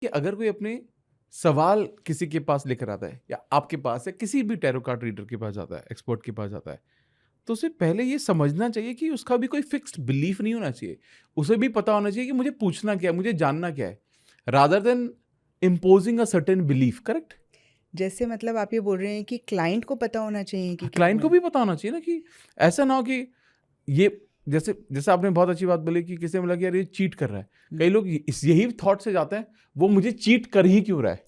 कि अगर कोई अपने सवाल किसी के पास लेकर आता है या आपके पास या किसी भी टैरो कार्ड रीडर के पास जाता है, एक्सपर्ट के पास जाता है, तो उसे पहले ये समझना चाहिए कि उसका भी कोई फिक्स्ड बिलीफ नहीं होना चाहिए। उसे भी पता होना चाहिए कि मुझे पूछना क्या है, मुझे जानना क्या है, rather than imposing a certain belief. Correct? जैसे मतलब आप ये बोल रहे हैं कि क्लाइंट को पता होना चाहिए कि क्लाइंट को भी पता होना चाहिए ना, कि ऐसा ना हो कि ये जैसे जैसे आपने बहुत अच्छी बात बोली कि किसी ने बोला कि यार ये चीट कर रहा है। कई लोग यही थॉट से जाते हैं, वो मुझे चीट कर ही क्यों रहा है,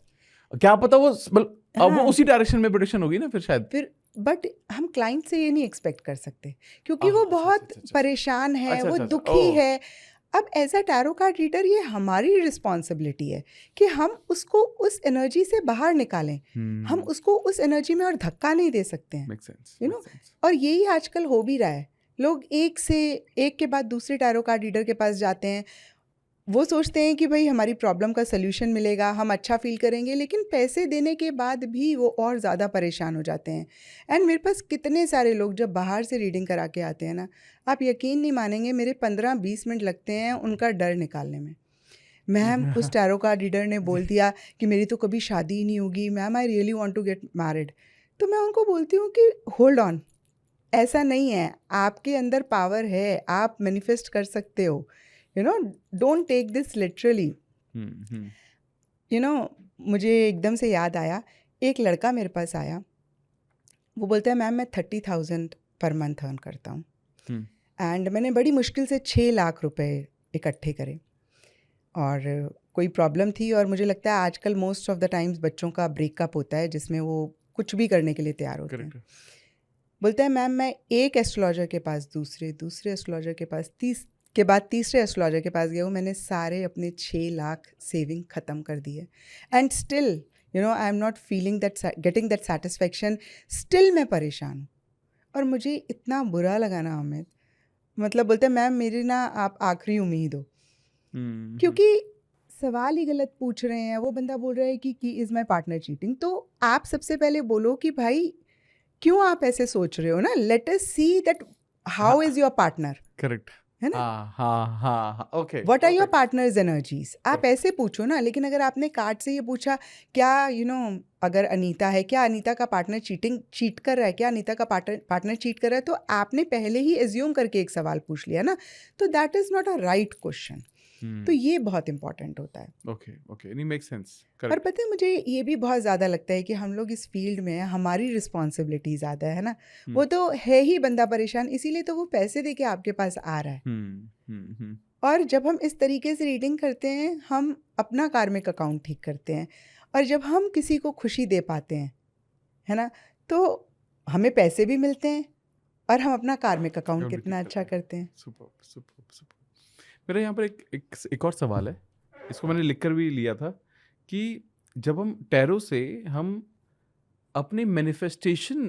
क्या पता वो अब वो उसी डायरेक्शन में प्रेडिक्शन होगी ना फिर शायद। फिर बट हम क्लाइंट से ये नहीं एक्सपेक्ट कर सकते क्योंकि वो बहुत परेशान है, वो दुखी है। अब as a tarot card reader ये हमारी रिस्पॉन्सिबिलिटी है कि हम उसको उस एनर्जी से बाहर निकालें। हम उसको उस एनर्जी में और धक्का नहीं दे सकते हैं, यू नो। और यही आजकल हो भी रहा है, लोग एक के बाद दूसरे टैरो कार्ड रीडर के पास जाते हैं। वो सोचते हैं कि भाई हमारी प्रॉब्लम का सल्यूशन मिलेगा, हम अच्छा फील करेंगे, लेकिन पैसे देने के बाद भी वो और ज़्यादा परेशान हो जाते हैं। एंड मेरे पास कितने सारे लोग जब बाहर से रीडिंग करा के आते हैं ना, आप यकीन नहीं मानेंगे, मेरे 15-20 मिनट लगते हैं उनका डर निकालने में। मैम उस टैरो कार्ड रीडर ने बोल दिया कि मेरी तो कभी शादी ही नहीं होगी, ma'am I really want to get married. तो मैं उनको बोलती हूँ कि होल्ड ऑन, ऐसा नहीं है, आपके अंदर पावर है, आप मैनिफेस्ट कर सकते हो, you know, don't take this literally. You know, मुझे एकदम से याद आया, एक लड़का मेरे पास आया, वो बोलता है मैम मैं 30,000 पर मंथ अर्न करता हूँ एंड मैंने बड़ी मुश्किल से 6 लाख रुपए इकट्ठे करे और कोई प्रॉब्लम थी। और मुझे लगता है आजकल मोस्ट ऑफ द टाइम्स बच्चों का ब्रेकअप होता है जिसमें वो कुछ भी करने के लिए तैयार होते हैं। बोलता है मैम मैं एक एस्ट्रोलॉजर के पास, दूसरे एस्ट्रोलॉजर के पास, तीसरे एस्ट्रोलॉजर के पास गया हूँ, मैंने सारे अपने 6 लाख सेविंग ख़त्म कर दिए and still you know I am not feeling that, getting that satisfaction, still मैं परेशान हूँ। और मुझे इतना बुरा लगा ना अमित, मतलब बोलते हैं मैम मेरी ना आप आखिरी उम्मीद हो, क्योंकि सवाल ही गलत पूछ रहे हैं। वो बंदा बोल रहा है कि इज़ माई पार्टनर चीटिंग, तो आप सबसे पहले बोलो कि भाई क्यों आप ऐसे सोच रहे हो ना, let us see that how is your partner. Correct है ना, हाँ okay, what are your partners energies, आप ऐसे पूछो ना। लेकिन अगर आपने कार्ड से ये पूछा क्या यू नो अगर अनीता है, क्या अनीता का पार्टनर चीट कर रहा है, क्या अनीता का पार्टनर चीट कर रहा है, तो आपने पहले ही एज्यूम करके एक सवाल पूछ लिया ना, तो that is not a right question. तो ये बहुत इंपॉर्टेंट होता है। ओके नहीं, मेक सेंस। और पता है मुझे ये भी बहुत ज़्यादा लगता है कि हम लोग इस फील्ड में हमारी रिस्पॉन्सिबिलिटी ज़्यादा है ना। वो तो है ही बंदा परेशान, इसीलिए तो वो पैसे दे के आपके पास आ रहा है। और जब हम इस तरीके से रीडिंग करते हैं, हम अपना कार्मिक अकाउंट ठीक करते हैं। और जब हम किसी को खुशी दे पाते हैं, है ना, तो हमें पैसे भी मिलते हैं और हम अपना कार्मिक अकाउंट कितना अच्छा करते हैं। सुपर। मेरा यहाँ पर एक और सवाल है, इसको मैंने लिखकर भी लिया था, कि जब हम टैरो से हम अपने मैनिफेस्टेशन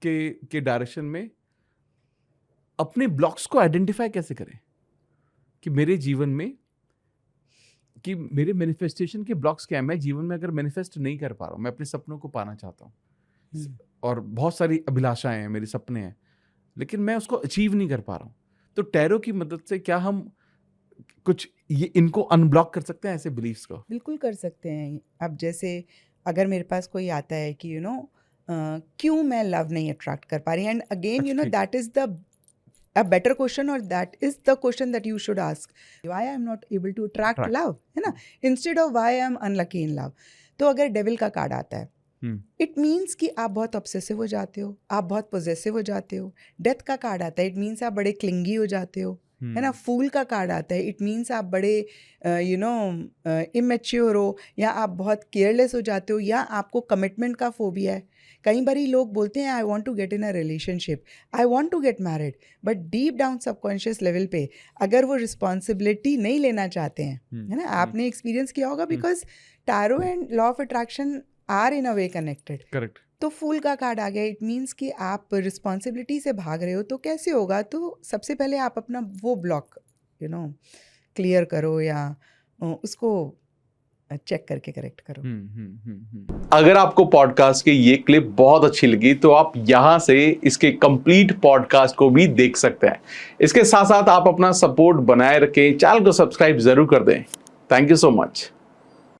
के डायरेक्शन में अपने ब्लॉक्स को आइडेंटिफाई कैसे करें, कि मेरे जीवन में कि मेरे मैनिफेस्टेशन के ब्लॉक्स क्या है। मैं जीवन में अगर मैनिफेस्ट नहीं कर पा रहा हूँ, मैं अपने सपनों को पाना चाहता हूँ और बहुत सारी अभिलाषाएं हैं, मेरे सपने हैं, लेकिन मैं उसको अचीव नहीं कर पा रहा हूँ, तो टैरो की मदद से क्या हम कुछ इनको अनब्लॉक कर सकते हैं, ऐसे बिलीफ्स को? बिल्कुल कर सकते हैं। अब जैसे अगर मेरे पास कोई आता है कि क्यों मैं लव नहीं अट्रैक्ट कर पा रही, and again that is the a better question, or that is the question that you should ask, why I am not able to attract love, है ना, instead of why I am unlucky in love। तो अगर devil का card आता है, it means कि आप बहुत ऑब्सेसिव हो जाते हो, आप बहुत पोजेसिव हो जाते हो। डेथ का कार्ड आता है, इट मीन्स आप बड़े क्लिंगी हो जाते हो, है ना। फूल का कार्ड आता है, इट मीन्स आप बड़े इमेच्योर हो, या आप बहुत केयरलेस हो जाते हो, या आपको कमिटमेंट का फोबिया है। कई बार लोग बोलते हैं I want to get in a relationship, I want to get married, but deep down subconscious level पे अगर वो रिस्पॉन्सिबिलिटी नहीं लेना चाहते हैं, है ना, आपने एक्सपीरियंस किया होगा, because tarot and law of attraction are in a way connected. Correct. तो फूल का कार्ड आ गया, इट मीन्स कि आप रिस्पॉन्सिबिलिटी से भाग रहे हो। तो कैसे होगा, तो सबसे पहले आप अपना वो ब्लॉक क्लियर करो, या उसको चेक करके करेक्ट करो। अगर आपको पॉडकास्ट की ये क्लिप बहुत अच्छी लगी तो आप यहाँ से इसके कंप्लीट पॉडकास्ट को भी देख सकते हैं। इसके साथ साथ आप अपना सपोर्ट बनाए रखें, चैनल को सब्सक्राइब जरूर कर दें। Thank you so much.